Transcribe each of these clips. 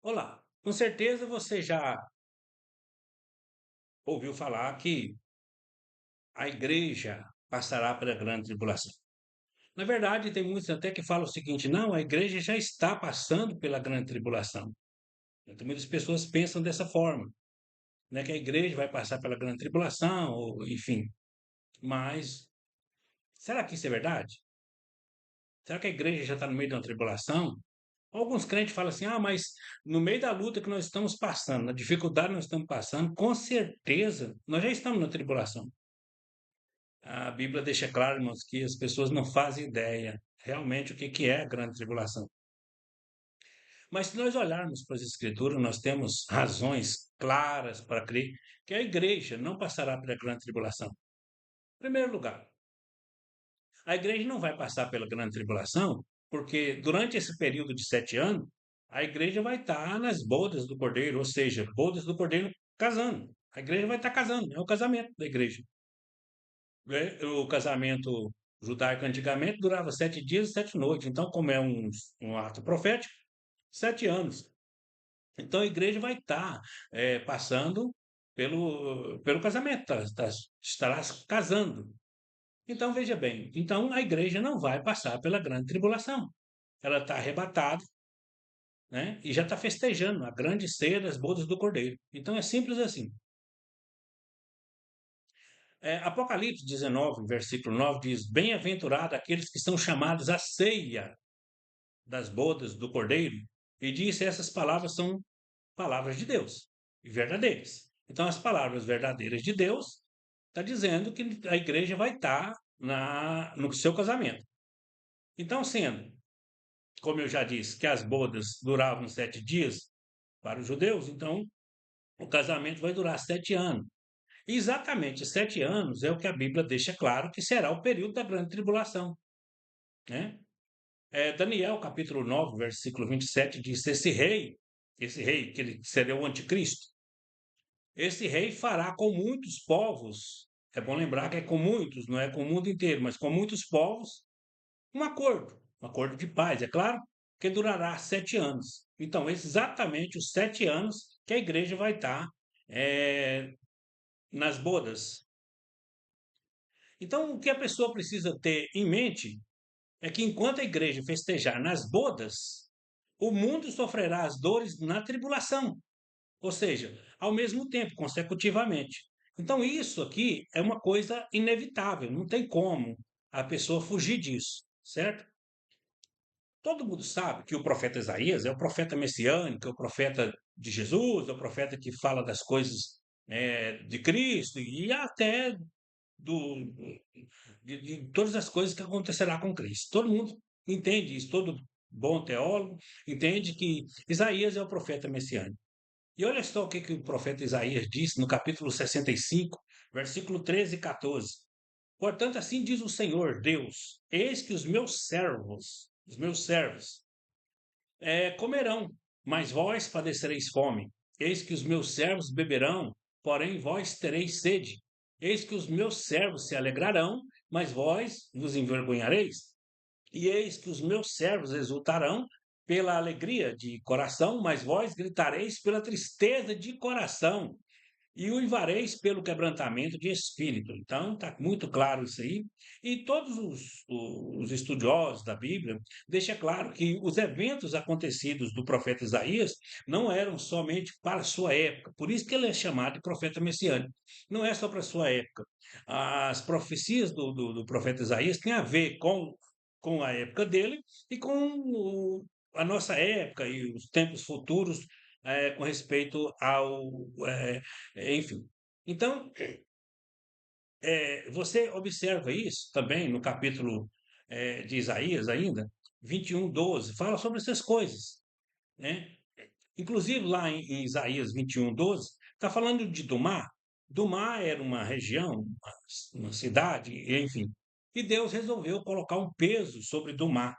Olá, com certeza você já ouviu falar que a igreja passará pela grande tribulação. Na verdade, tem muitos até que falam o seguinte: não, a igreja já está passando pela grande tribulação. Então, muitas pessoas pensam dessa forma, né, que a igreja vai passar pela grande tribulação, ou, enfim. Mas será que isso é verdade? Será que a igreja já está no meio de uma tribulação? Alguns crentes falam assim: ah, mas no meio da luta que nós estamos passando, na dificuldade que nós estamos passando, com certeza nós já estamos na tribulação. A Bíblia deixa claro, irmãos, que as pessoas não fazem ideia realmente o que que é a grande tribulação. Mas se nós olharmos para as Escrituras, nós temos razões claras para crer que a igreja não passará pela grande tribulação. Em primeiro lugar, a igreja não vai passar pela grande tribulação, porque durante esse período de 7 anos, a igreja vai estar nas bodas do Cordeiro, ou seja, bodas do Cordeiro casando. A igreja vai estar casando, é o casamento da igreja. Né? O casamento judaico antigamente durava 7 dias e 7 noites. Então, como é um ato profético, 7 anos. Então, a igreja vai estar passando pelo casamento, estará casando. Então, veja bem, então a igreja não vai passar pela grande tribulação. Ela está arrebatada, né? E já está festejando a grande ceia das bodas do Cordeiro. Então, é simples assim. Apocalipse 19, versículo 9 diz: Bem-aventurado aqueles que são chamados à ceia das bodas do Cordeiro. E disse: essas palavras são palavras de Deus e verdadeiras. Então, as palavras verdadeiras de Deus está dizendo que a igreja vai estar no seu casamento. Então, sendo, como eu já disse, que as bodas duravam 7 dias para os judeus, então o casamento vai durar 7 anos. E exatamente 7 anos é o que a Bíblia deixa claro que será o período da grande tribulação, né? Daniel, capítulo 9, versículo 27, diz: esse rei, que ele seria o anticristo, esse rei fará com muitos povos, é bom lembrar que é com muitos, não é com o mundo inteiro, mas com muitos povos, um acordo de paz, é claro, que durará 7 anos. Então, exatamente os 7 anos que a igreja vai estar é, nas bodas. Então, o que a pessoa precisa ter em mente é que enquanto a igreja festejar nas bodas, o mundo sofrerá as dores na tribulação, ou seja, ao mesmo tempo, consecutivamente. Então, isso aqui é uma coisa inevitável, não tem como a pessoa fugir disso, certo? Todo mundo sabe que o profeta Isaías é o profeta messiânico, é o profeta de Jesus, é o profeta que fala das coisas de Cristo e até do, de todas as coisas que acontecerá com Cristo. Todo mundo entende isso, todo bom teólogo entende que Isaías é o profeta messiânico. E olha só o que o profeta Isaías disse no capítulo 65, versículo 13 e 14. Portanto, assim diz o Senhor Deus: Eis que os meus servos, comerão, mas vós padecereis fome. Eis que os meus servos beberão, porém vós tereis sede. Eis que os meus servos se alegrarão, mas vós vos envergonhareis. E eis que os meus servos exultarão pela alegria de coração, mas vós gritareis pela tristeza de coração e uivareis pelo quebrantamento de espírito. Então, está muito claro isso aí. E todos os estudiosos da Bíblia deixam claro que os eventos acontecidos do profeta Isaías não eram somente para a sua época. Por isso que ele é chamado de profeta messiânico. Não é só para a sua época. As profecias do profeta Isaías têm a ver com a época dele e com a nossa época e os tempos futuros com respeito enfim. Então, você observa isso também no capítulo de Isaías ainda, 21:12, fala sobre essas coisas, né? Inclusive lá em Isaías 21:12, está falando de Dumá. Dumá era uma região, uma cidade, enfim. E Deus resolveu colocar um peso sobre Dumá,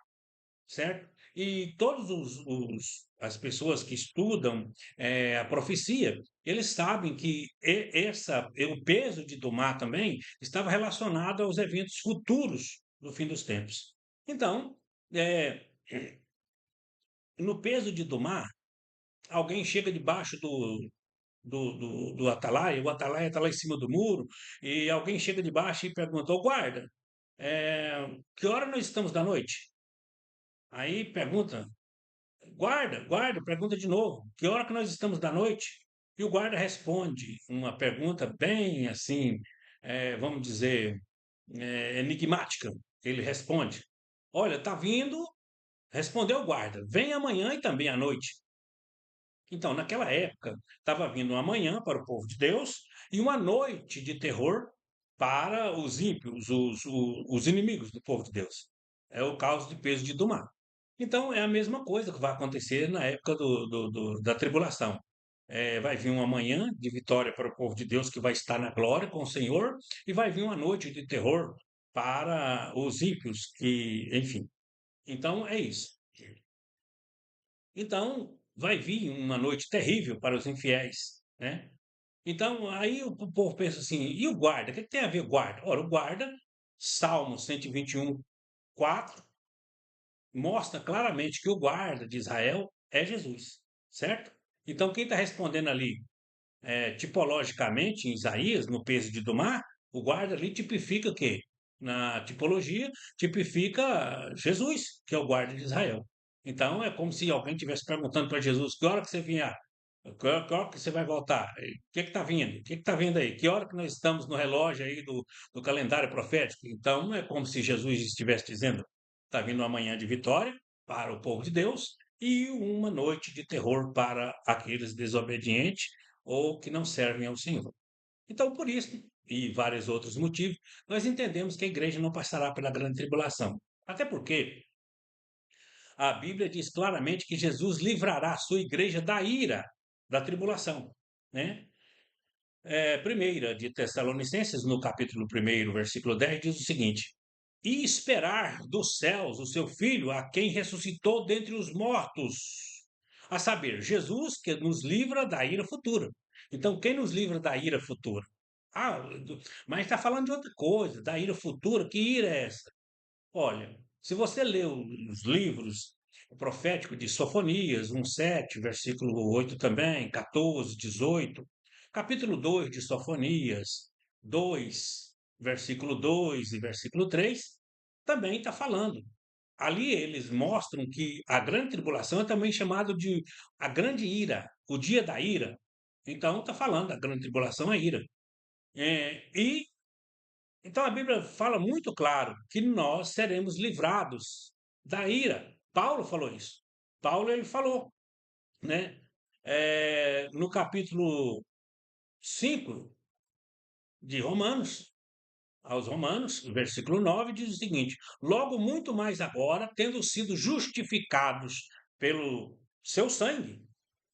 certo? E todos as pessoas que estudam a profecia, eles sabem que o peso de Dumá também estava relacionado aos eventos futuros do fim dos tempos. Então, é, no peso de Dumá, alguém chega debaixo do atalaia, o atalaia está lá em cima do muro, e alguém chega debaixo e pergunta, ô guarda, que hora nós estamos da noite? Aí pergunta, guarda, pergunta de novo, que hora que nós estamos da noite? E o guarda responde uma pergunta bem assim, vamos dizer, enigmática. Ele responde, olha, tá vindo, respondeu o guarda, vem amanhã e também à noite. Então, naquela época, estava vindo uma manhã para o povo de Deus e uma noite de terror para os ímpios, os inimigos do povo de Deus. É o caos de peso de Dumá. Então, é a mesma coisa que vai acontecer na época da tribulação. Vai vir uma manhã de vitória para o povo de Deus que vai estar na glória com o Senhor, e vai vir uma noite de terror para os ímpios, que, enfim. Então, é isso. Então, vai vir uma noite terrível para os infiéis, né? Então, aí o povo pensa assim, e o guarda? O que tem a ver guarda? Ora, o guarda, Salmo 121, 4, mostra claramente que o guarda de Israel é Jesus, certo? Então, quem está respondendo ali, tipologicamente, em Isaías, no peso de domar, o guarda ali tipifica o quê? Na tipologia, tipifica Jesus, que é o guarda de Israel. Então, é como se alguém estivesse perguntando para Jesus, que hora que você vier? Que hora que você vai voltar? O que está vindo? O que está vindo aí? Que hora que nós estamos no relógio aí do calendário profético? Então, é como se Jesus estivesse dizendo, está vindo uma manhã de vitória para o povo de Deus e uma noite de terror para aqueles desobedientes ou que não servem ao Senhor. Então, por isso, e vários outros motivos, nós entendemos que a igreja não passará pela grande tribulação. Até porque a Bíblia diz claramente que Jesus livrará a sua igreja da ira, da tribulação, né? Primeira de Tessalonicenses, no capítulo 1, versículo 10, diz o seguinte: E esperar dos céus o seu Filho, a quem ressuscitou dentre os mortos, a saber, Jesus, que nos livra da ira futura. Então, quem nos livra da ira futura? Ah, mas está falando de outra coisa, da ira futura. Que ira é essa? Olha, se você lê os livros proféticos de Sofonias, 1:7, versículo 8 também, 14, 18, capítulo 2 de Sofonias, 2, versículo 2 e versículo 3, também está falando. Ali eles mostram que a grande tribulação é também chamado de a grande ira, o dia da ira. Então está falando, a grande tribulação é ira. E então a Bíblia fala muito claro que nós seremos livrados da ira. Paulo falou isso. Paulo ele falou, né? No capítulo 5 de Romanos, aos Romanos, versículo 9, diz o seguinte: Logo muito mais agora, tendo sido justificados pelo seu sangue,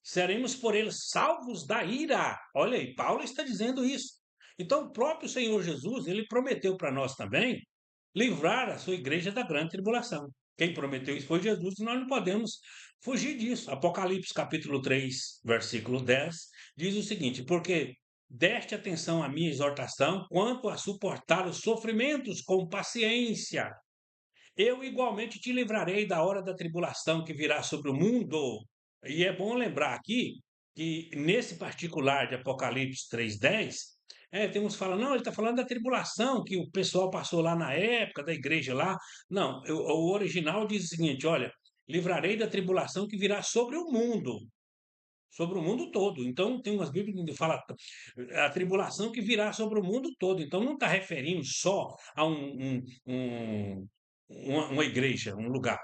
seremos por ele salvos da ira. Olha aí, Paulo está dizendo isso. Então, o próprio Senhor Jesus, ele prometeu para nós também livrar a sua igreja da grande tribulação. Quem prometeu isso foi Jesus e nós não podemos fugir disso. Apocalipse capítulo 3, versículo 10, diz o seguinte: Porque deste atenção à minha exortação quanto a suportar os sofrimentos com paciência. Eu igualmente te livrarei da hora da tribulação que virá sobre o mundo. E é bom lembrar aqui que nesse particular de Apocalipse 3:10, tem uns que falam, não, ele está falando da tribulação que o pessoal passou lá na época da igreja lá. Não, o original diz o seguinte, olha, livrarei da tribulação que virá sobre o mundo todo. Então, tem umas Bíblias que falam a tribulação que virá sobre o mundo todo. Então, não está referindo só a uma igreja, um lugar,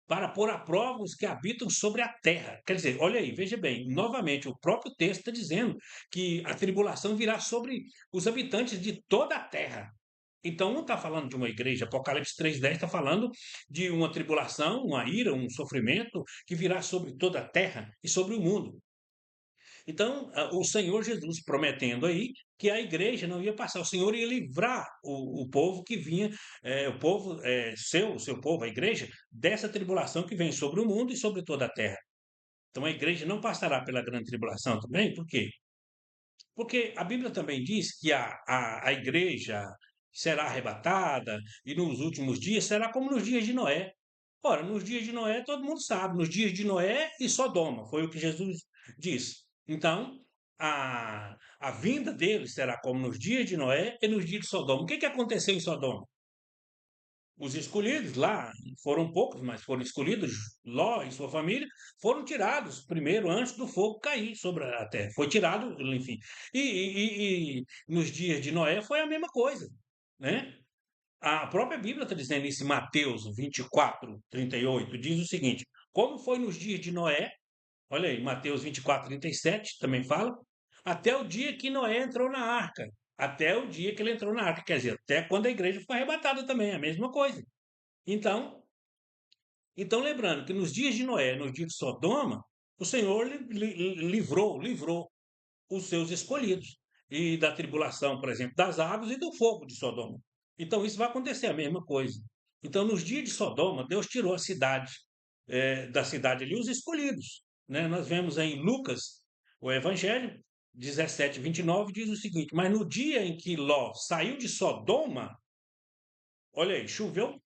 para pôr à prova os que habitam sobre a terra. Quer dizer, olha aí, veja bem, novamente, o próprio texto está dizendo que a tribulação virá sobre os habitantes de toda a terra. Então, não está falando de uma igreja. Apocalipse 3:10 está falando de uma tribulação, uma ira, um sofrimento que virá sobre toda a terra e sobre o mundo. Então, o Senhor Jesus prometendo aí que a igreja não ia passar, o Senhor ia livrar o povo que vinha, o povo o seu povo, a igreja, dessa tribulação que vem sobre o mundo e sobre toda a terra. Então, a igreja não passará pela grande tribulação também, por quê? Porque a Bíblia também diz que a igreja será arrebatada e nos últimos dias será como nos dias de Noé. Ora, nos dias de Noé, todo mundo sabe, nos dias de Noé e Sodoma, foi o que Jesus disse. Então, a vinda dele será como nos dias de Noé e nos dias de Sodoma. O que que aconteceu em Sodoma? Os escolhidos lá, foram poucos, mas foram escolhidos, Ló e sua família, foram tirados primeiro, antes do fogo cair sobre a terra. Foi tirado, enfim. E nos dias de Noé foi a mesma coisa, né? A própria Bíblia está dizendo isso em Mateus 24, 38, diz o seguinte: como foi nos dias de Noé, olha aí, Mateus 24, 37 também fala, até o dia que Noé entrou na arca. Até o dia que ele entrou na arca, quer dizer, até quando a igreja foi arrebatada também, é a mesma coisa. Então, então lembrando que nos dias de Noé, nos dias de Sodoma, o Senhor livrou os seus escolhidos e da tribulação, por exemplo, das águas e do fogo de Sodoma. Então isso vai acontecer a mesma coisa. Então nos dias de Sodoma, Deus tirou a cidade da cidade ali os escolhidos, né? Nós vemos em Lucas o Evangelho 17, 29 diz o seguinte: mas no dia em que Ló saiu de Sodoma, olha aí, choveu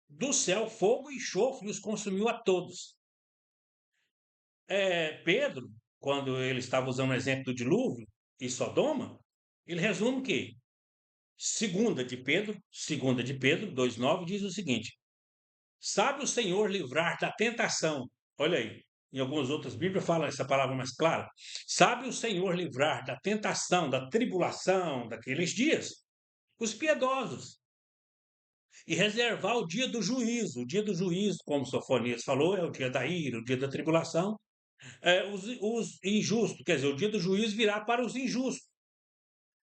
do céu fogo e enxofre e os consumiu a todos. Pedro, quando ele estava usando o exemplo do dilúvio e Sodoma, ele resume que segunda de Pedro 2,9 diz o seguinte: sabe o Senhor livrar da tentação? Olha aí, em algumas outras Bíblias fala essa palavra mais clara. Sabe o Senhor livrar da tentação, da tribulação daqueles dias? Os piedosos. E reservar o dia do juízo, como Sofonias falou, é o dia da ira, o dia da tribulação. Os injustos, quer dizer, o dia do juízo virá para os injustos,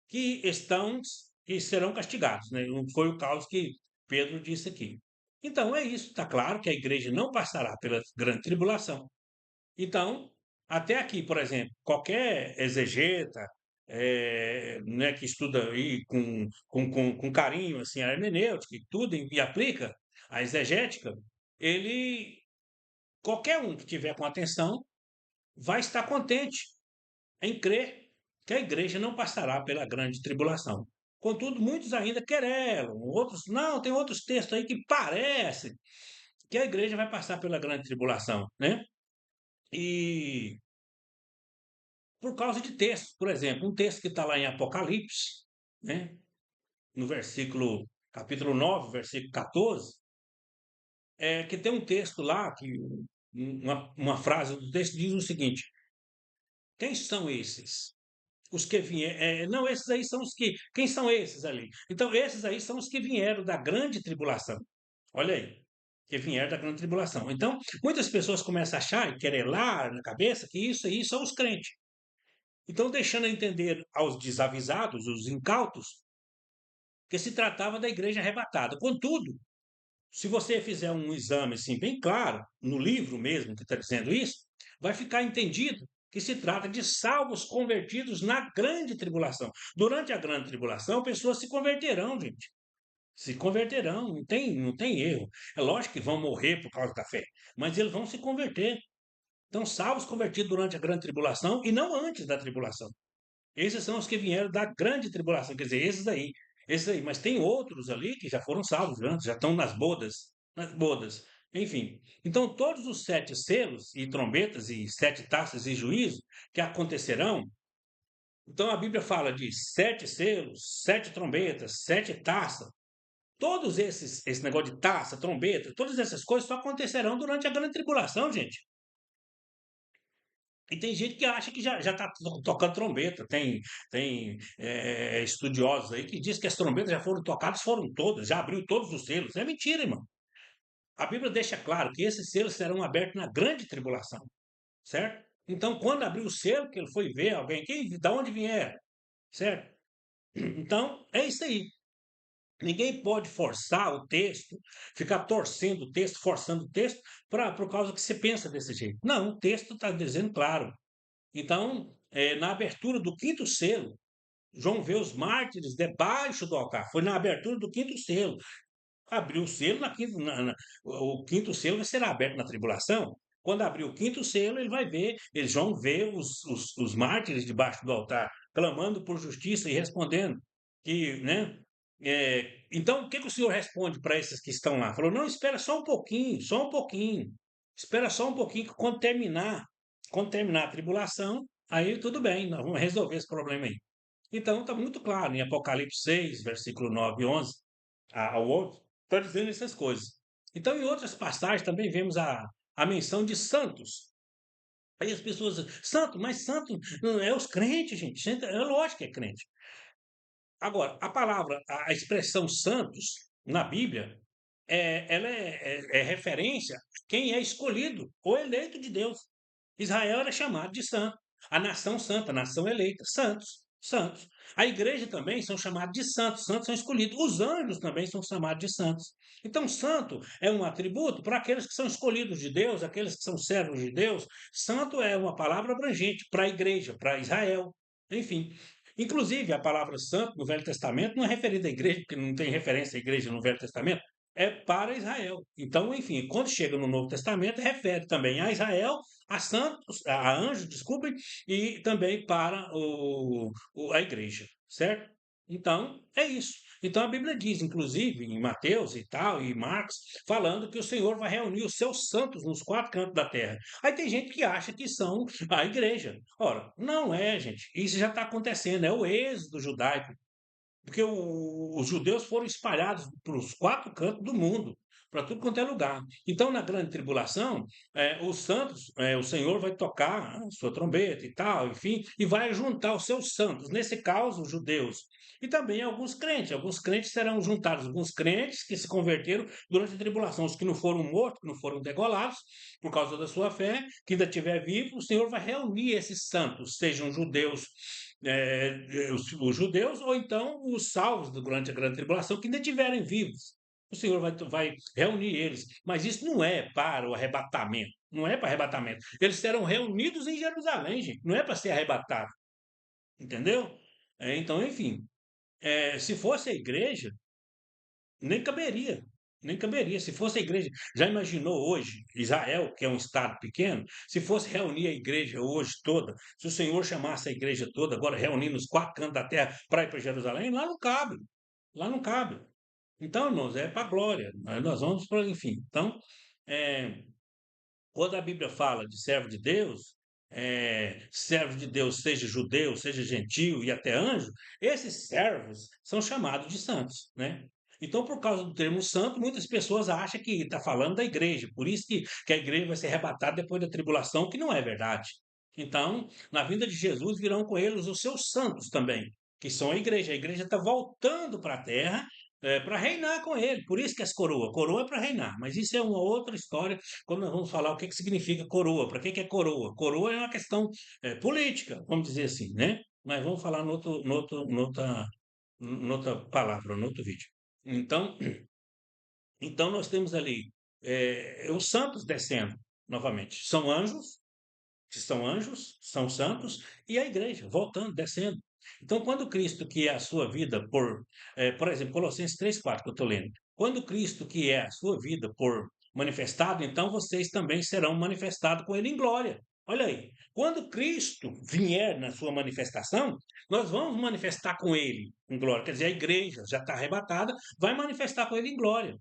que estão e serão castigados, né? Não foi o caso que Pedro disse aqui. Então é isso, está claro que a igreja não passará pela grande tribulação. Então, até aqui, por exemplo, qualquer exegeta, né, que estuda aí com carinho assim, a hermenêutica e tudo, e aplica a exegética, ele, qualquer um que tiver com atenção, vai estar contente em crer que a igreja não passará pela grande tribulação. Contudo, muitos ainda querelam, outros não, tem outros textos aí que parece que a igreja vai passar pela grande tribulação, né? E por causa de textos, por exemplo, um texto que está lá em Apocalipse, né? No versículo, capítulo 9, versículo 14, que tem um texto lá, que uma frase do texto diz o seguinte: quem são esses? Os que vieram. Não, esses aí são os que. Quem são esses ali? Então, esses aí são os que vieram da grande tribulação. Olha aí. Que vieram da grande tribulação. Então, muitas pessoas começam a achar e querelar na cabeça que isso aí são os crentes. Então, deixando a entender aos desavisados, os incautos, que se tratava da igreja arrebatada. Contudo, se você fizer um exame assim, bem claro, no livro mesmo que está dizendo isso, vai ficar entendido que se trata de salvos convertidos na grande tribulação. Durante a grande tribulação, pessoas se converterão, gente. Se converterão, não tem erro. É lógico que vão morrer por causa da fé, mas eles vão se converter. Então, salvos convertidos durante a grande tribulação e não antes da tribulação. Esses são os que vieram da grande tribulação, quer dizer, esses aí, mas tem outros ali que já foram salvos antes, já estão nas bodas, enfim. Então, todos os 7 selos e trombetas e 7 taças e juízo que acontecerão, então a Bíblia fala de 7 selos, 7 trombetas, 7 taças, todos esse negócio de taça, trombeta, todas essas coisas só acontecerão durante a grande tribulação, gente. E tem gente que acha que já está tocando trombeta. Tem estudiosos aí que diz que as trombetas já foram tocadas, foram todas, já abriu todos os selos. É mentira, irmão. A Bíblia deixa claro que esses selos serão abertos na grande tribulação, certo? Então, quando abrir o selo, que ele foi ver alguém, da onde vier, certo? Então, é isso aí. Ninguém pode forçar o texto, ficar torcendo o texto, forçando o texto, por causa que você pensa desse jeito. Não, o texto está dizendo claro. Então, na abertura do quinto selo, João vê os mártires debaixo do altar. Foi na abertura do quinto selo. Abriu o selo, o quinto selo será aberto na tribulação. Quando abrir o quinto selo, ele vai ver, João vê os mártires debaixo do altar, clamando por justiça e respondendo que, né? Então, o que que o Senhor responde para esses que estão lá? Falou: "Não, espera só um pouquinho, espera só um pouquinho que quando terminar a tribulação, aí tudo bem, nós vamos resolver esse problema aí". Então está muito claro em Apocalipse 6, versículo 9 e 11 ao 11, está dizendo essas coisas. Então, em outras passagens também vemos a menção de santos. Aí as pessoas dizem: "Santo, mas santo não é os crentes, gente, gente é lógico que é crente". Agora, a expressão santos na Bíblia, ela é referência a quem é escolhido ou eleito de Deus. Israel era chamado de santo, a nação santa, a nação eleita, santos, santos. A igreja também são chamados de santos, santos são escolhidos. Os anjos também são chamados de santos. Então, santo é um atributo para aqueles que são escolhidos de Deus, aqueles que são servos de Deus. Santo é uma palavra abrangente para a igreja, para Israel, enfim. Inclusive, a palavra santo no Velho Testamento não é referida à igreja, porque não tem referência à igreja no Velho Testamento, é para Israel. Então, enfim, quando chega no Novo Testamento, refere também a Israel, a santos, a anjos, desculpem, e também para a igreja, certo? Então, é isso. Então, a Bíblia diz, inclusive, em Mateus e tal, e Marcos, falando que o Senhor vai reunir os seus santos nos quatro cantos da terra. Aí tem gente que acha que são a igreja. Ora, não é, gente. Isso já está acontecendo, é o êxodo judaico. Porque os judeus foram espalhados para os quatro cantos do mundo, para tudo quanto é lugar. Então, na grande tribulação, os santos, o Senhor vai tocar a sua trombeta e tal, enfim, e vai juntar os seus santos, nesse caso, os judeus. E também alguns crentes serão juntados, alguns crentes que se converteram durante a tribulação, os que não foram mortos, que não foram degolados, por causa da sua fé, que ainda estiver vivo, o Senhor vai reunir esses santos, sejam judeus os judeus, ou então os salvos durante a grande tribulação, que ainda estiverem vivos. O Senhor vai reunir eles. Mas isso não é para o arrebatamento. Não é para arrebatamento. Eles serão reunidos em Jerusalém, gente. Não é para ser arrebatado. Entendeu? Então, enfim. Se fosse a igreja, nem caberia. Nem caberia. Se fosse a igreja, já imaginou hoje, Israel, que é um estado pequeno, se fosse reunir a igreja hoje toda, se o Senhor chamasse a igreja toda, agora reunindo os quatro cantos da terra para ir para Jerusalém, lá não cabe. Lá não cabe. Então, irmãos, é para a glória. Nós vamos para, enfim. Então, é, quando a Bíblia fala de servo de Deus, seja judeu, seja gentil e até anjo, esses servos são chamados de santos, né? Então, por causa do termo santo, muitas pessoas acham que está falando da igreja, por isso que a igreja vai ser arrebatada depois da tribulação, que não é verdade. Então, na vinda de Jesus virão com eles os seus santos também, que são a igreja. A igreja está voltando para a terra para reinar com ele. Por isso que as coroa. Coroa é para reinar, mas isso é uma outra história quando nós vamos falar o que, que significa coroa, para que é coroa. Coroa é uma questão política, vamos dizer assim, né? Mas vamos falar noutra palavra, no outro vídeo. Então nós temos ali os santos descendo novamente. São anjos, são santos, e a igreja voltando, descendo. Então, quando Cristo, que é a sua vida por exemplo, Colossenses 3:4 que eu estou lendo, quando Cristo, que é a sua vida por manifestado, então vocês também serão manifestados com ele em glória. Olha aí, quando Cristo vier na sua manifestação, nós vamos manifestar com ele em glória. Quer dizer, a igreja já está arrebatada, vai manifestar com ele em glória,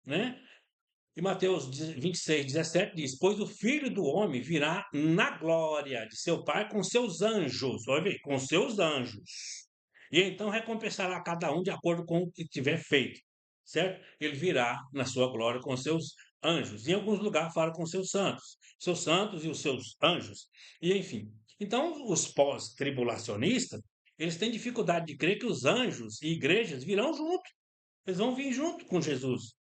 né? E Mateus 26:17 diz: Pois o filho do homem virá na glória de seu Pai com seus anjos. Olha aí, com seus anjos. E então recompensará cada um de acordo com o que tiver feito. Certo? Ele virá na sua glória com seus anjos. Em alguns lugares fala com seus santos e os seus anjos. E enfim. Então, os pós-tribulacionistas, eles têm dificuldade de crer que os anjos e igrejas virão junto. Eles vão vir junto com Jesus.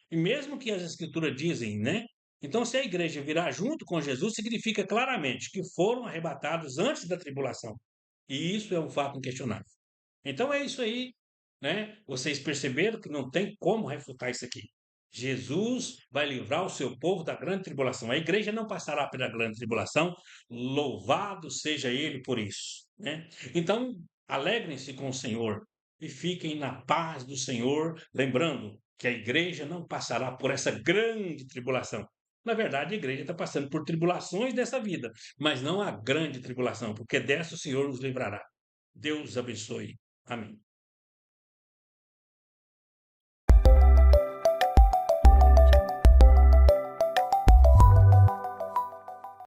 E mesmo que as escrituras dizem, né? Então, se a igreja virar junto com Jesus, significa claramente que foram arrebatados antes da tribulação. E isso é um fato inquestionável. Então é isso aí, né? Vocês perceberam que não tem como refutar isso aqui. Jesus vai livrar o seu povo da grande tribulação. A igreja não passará pela grande tribulação. Louvado seja ele por isso, né? Então, alegrem-se com o Senhor e fiquem na paz do Senhor, lembrando que a igreja não passará por essa grande tribulação. Na verdade, a igreja está passando por tribulações dessa vida, mas não a grande tribulação, porque dessa o Senhor nos livrará. Deus abençoe. Amém.